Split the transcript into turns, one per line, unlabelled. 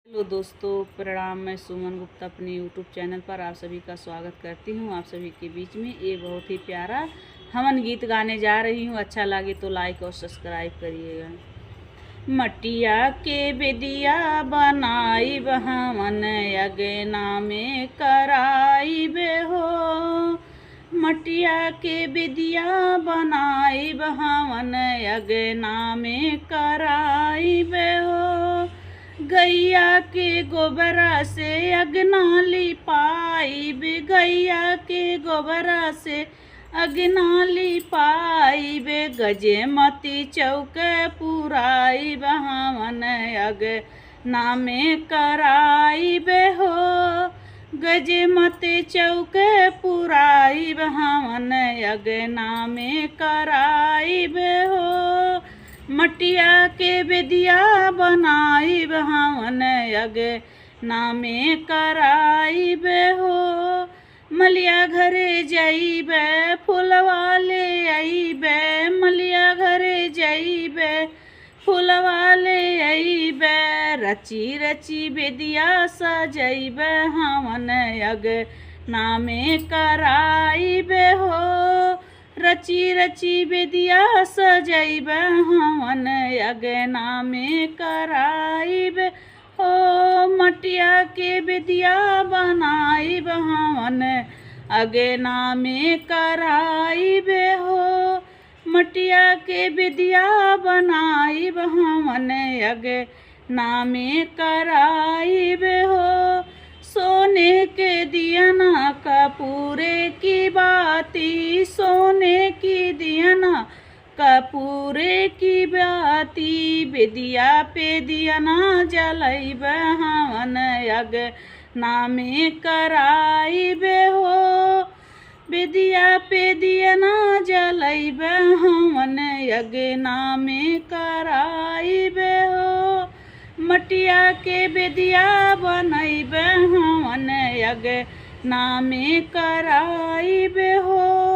Hello दोस्तों, प्रणाम। मैं सुमन गुप्ता अपने यूट्यूब चैनल पर आप सभी का स्वागत करती हूँ। आप सभी के बीच में ये बहुत ही प्यारा हवन गीत गाने जा रही हूँ। अच्छा लगे तो लाइक और सब्सक्राइब करिएगा। मटिया के बेदिया बनाई हवन अगना में कराई बे हो। मटिया के बेदिया बनाई हवन अगना में कराई बे हो। गैया के गोबरा से अगना लिपाइब, गैया के गोबरा से अगना लिपाइब। गजे मती चौक पुराइब हवन अगना में कराइब हो। गजे मते चौक पुराइब हवन अगना में कराइब हो। मटिया के बेदिया बनाइब हवन अगना में कराइब हो। मलिया घरे जाइबे फूलवा ले आइबे, मलिया घरे जाइबे फूलवा ले आइबे। रची रची बेदिया सजाइबे हवन अगना में कराइबे हो। रची रची बेदिया सजाइब हवन अगना में कराइब हो। मटिया के बेदिया बनाइब हवन अगना में कराइब हो। मटिया के बेदिया बनाइब हवन अगना में कराइब हो। सोने के दियना कपूरे की बाती, सोने की दियना कपूरे की बाती। बेदिया पे दियना जलाइब हवन अगना में कराइब हो। बेदिया पे दियना जलाइब हवन अगना में कराइब हो। मटिया के बेदिया बनाइब हवन अगना में कराइब हो।